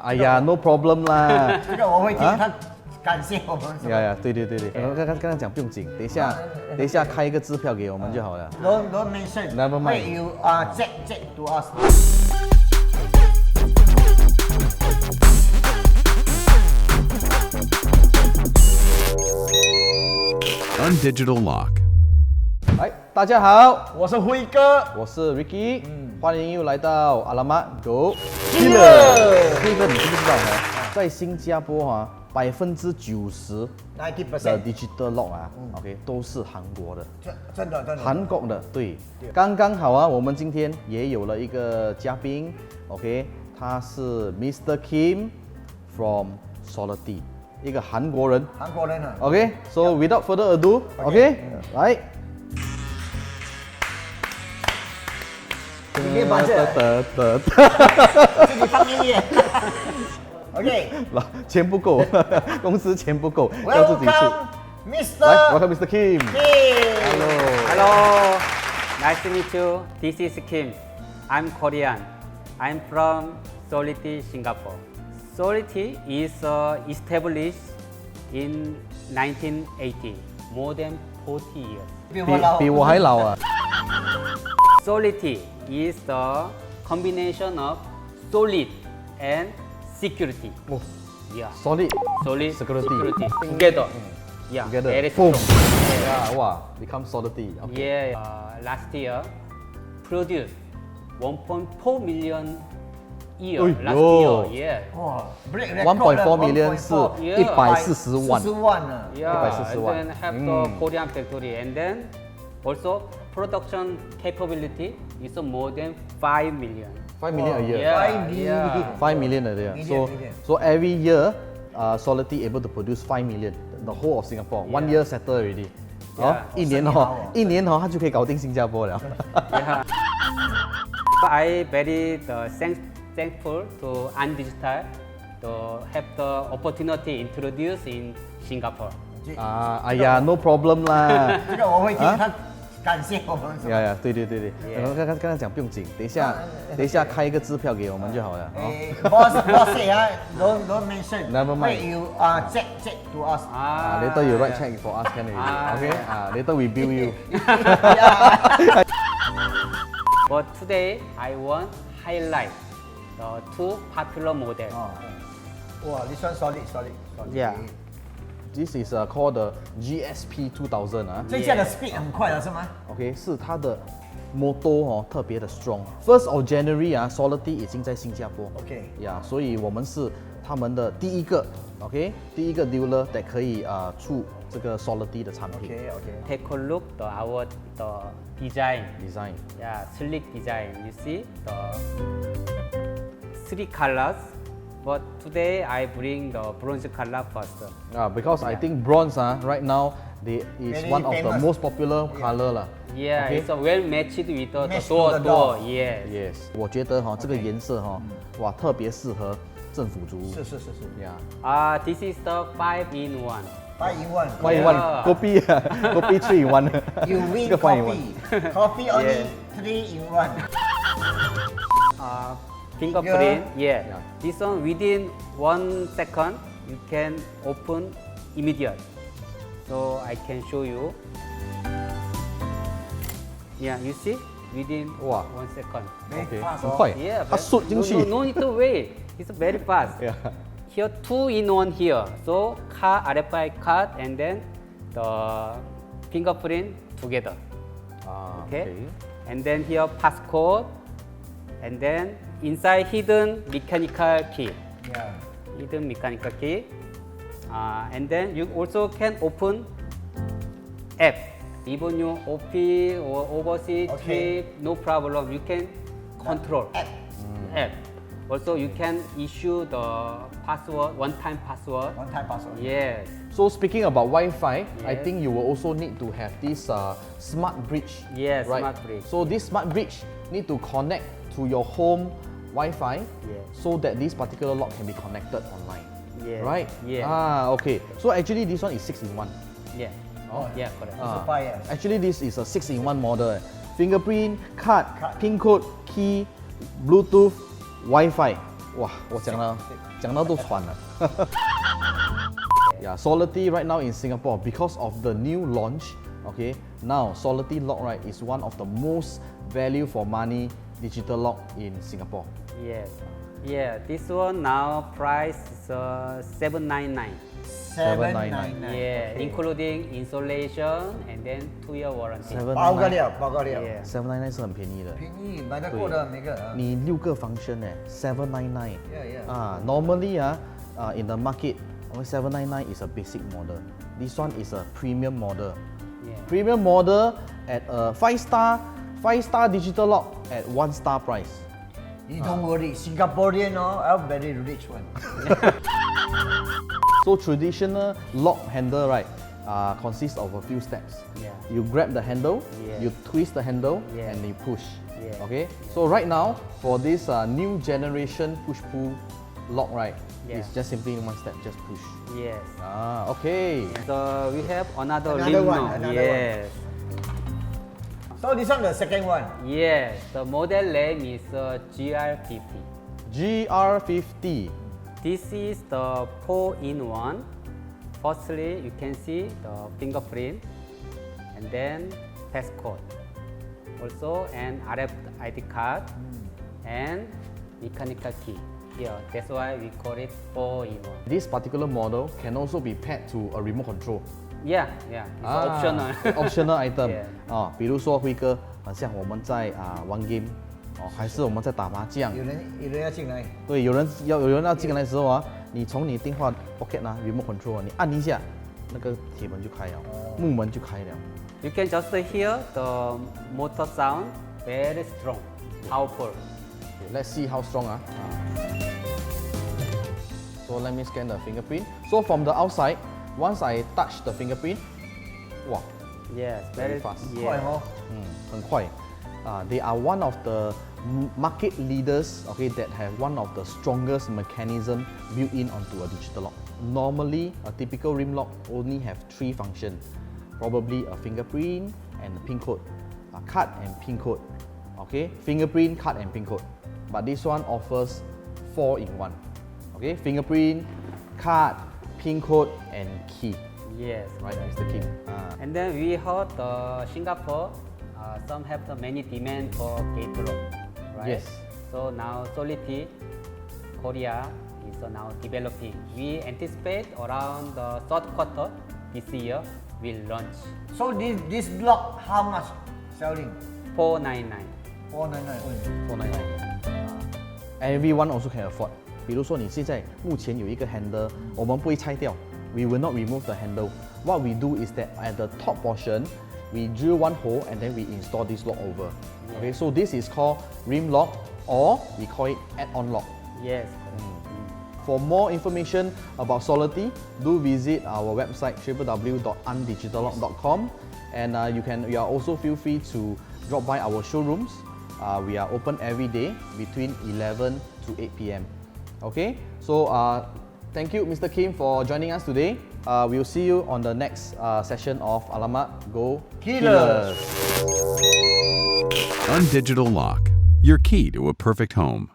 哎呀，no problem 啦。这个我会替他感谢我们。呀，对，刚刚讲不用紧，等一下开一个支票给我们就好了。Don't mention. Never mind. Wait, you check to us. Undigital Lock. 哎，大家好，我是辉哥。我是 Ricky，欢迎又来到阿拉玛 Go Killer。辉哥，你知不知道呢？在新加坡啊，90%的 digital lock 啊，OK 都是韩国的。真的。韩国的，对，刚刚好啊，我们今天也有了一个嘉宾 ，OK， 他是 Mr. Kim from Solity， 一个韩国人。韩国人啊。OK，so without further ado，OK， 来。你可以把这自己放音乐。OK， 钱不够，公司钱不够，要自己出。Welcome Mr. Kim。Hello. Nice to meet you. This is Kim. I'm Korean. I'm from Solity, Singapore. Solity is established in 1980, more than 40 years. 比我还老啊。Solity is the combination of solid and security. Yeah. Solid Security together. Yeah. together. Very Boom. strong. Yeah, wow, become Solity. Okay. Yeah. Last year produced 1.4 million year. Last year. Yeah. 哇 1.4 million 是140万。 40万啊。 Yeah. 140 And 万。 then have the Korean factory, and then also production capability is more than 5 million. 5 million a year. Yeah. 5 million a year. Million. So every year, Solity able to produce 5 million. The whole of Singapore, 1 year settle already. 一年他就可以搞定新加坡了。Yeah. I very thankful to Undigital to have the opportunity introduce in Singapore. 哎呀，no problem 啦。这个我会替他感谢我们。呀，对，刚刚讲不用紧，等一下开一个支票给我们就好了。Boss say don't mention. Never mind. Wait, you check to us. Later you write check for us can already. Okay. Later we bill you. But today I want highlight the two popular models. Wow, this one solid. Yeah. This is called the GSP 2000啊。这架的 speed 很快了是吗？ OK， 是它的 motor 特别的 strong。First of January 啊 ，Solity 已经在新加坡。OK 呀，所以我们是他们的第一个 dealer that 可以出这个 Solity 的产品。 OK. Take a look the design. Design。 Yeah, sleek design. You see the 3 colors. But today I bring the bronze color first. Because I think bronze right now is Very one of the famous. most popular color 了。 Yeah, Okay. it's well matched with the Matched to the door. door. Yes. Yes，我觉得这个颜色哇，特别适合政府租屋。是。呀。This is the 5-in-1. 5 in 1. 5 in 1， kopi 3 in 1。 You win 这个5 in 1。 coffee only 3 in 1. Fingerprint. Yeah. Yeah. This one within 1 second you can open immediate. So I can show you. Yeah, you see within 哇 1 second. OK， fast 很快 Yeah. 它缩进去。 No need to wait. It's very fast. Yeah. Here 2 in 1 here. So card, RFID card, and then the fingerprint together. Okay. And then here passcode, and then inside hidden mechanical key. Yeah. Hidden mechanical key. And then you also can open app. Even you open or overseas Okay. trip, no problem. You can control app. Also, you can issue the password, one-time password. 1 time password. Yes. So speaking about Wi-Fi, I Yes. think you will also need to have this smart bridge. Yes, right? smart bridge. So this smart bridge need to connect to your home Wi-Fi, Yes. so that this particular lock can be connected online. Yes. Right? Yeah. Okay. So actually this one is 6 in 1. Yeah. Oh. Yeah, correct. It's a 5 years. Actually this is a 6 in 1 model. Fingerprint, card, Card. PIN code, key, Bluetooth, Wi-Fi. 哇，我讲到都喘了。Yeah, Solidity right now in Singapore because of the new launch. Okay, now Solidity lock right is one of the most value for money digital lock in Singapore. Yes. Yeah, this one now price is 799. 799. Yeah, including installation and then 2-year warranty. 包个 799料，包个料， Yeah. 799是很便宜的。便宜买得过的每个啊。你6个 function 799。 Yeah, yeah. Normally in the market, 799 is a basic model. This one is a premium model. Yeah. Premium model at a 5-star digital lock at 1-star price. You don't worry, Singaporean are very rich one. So traditional lock handle right consists of a few steps. Yeah. You grab the handle, Yeah. you twist the handle, Yeah. and you push. Yeah. Okay. So right now for this new generation push-pull lock right, Yeah. it's just simply one step, just push. Yes. Okay. So we have another Another rim one, knob. another Yes. So this one the second one. Yes. The model name is GR50. GR50. This is the 4-in-1. Firstly, you can see the fingerprint and then passcode. Also an RFID card and mechanical key. Here, that's why we call it 4-in-1. This particular model can also be paired to a remote control. Yeah, yeah. It's optional. optional item. Yeah. 比如说辉哥，很像我们在玩 game，还是我们在打麻将，有人要进来。对，有人要进来的时候你从你电话 pocket remote control 你按一下，那个铁门就开了，木门就开了。 You can just hear the motor sound, very strong, powerful. Okay, let's see how strong So let me scan the fingerprint. So from the outside, once I touch the fingerprint, wow, Yes, very very fast. 快 Yeah. 哦。很快。They are one of the market leaders, okay, that have one of the strongest mechanism built in onto a digital lock. Normally, a typical rim lock only have 3 functions, probably a fingerprint and a pin code, a card and pin code, okay, fingerprint, card and pin code. But this one offers 4 in 1, okay, fingerprint, card, pin code and key, Yes. right, Mr. Kim? And then we heard Singapore, some have the many demand for gate lock, right? Yes. So now Solidity, Korea is now developing. We anticipate around the third quarter this year will launch So this block how much selling? 499. 499. 499 Everyone also can afford. 比如说你现在目前有一个 handle， 我们不会拆掉。We will not remove the handle. What we do is that at the top portion, we drill one hole and then we install this lock over. Okay, so this is called rim lock or we call it add-on lock. Yes. For more information about Solidity, do visit our website www.undigitallock.com, and you are also feel free to drop by our showrooms. We are open every day between 11 to 8 p.m. Okay, so thank you, Mr. Kim, for joining us today. We'll see you on the next session of Alamat Go Killers. Undigital Lock, your key to a perfect home.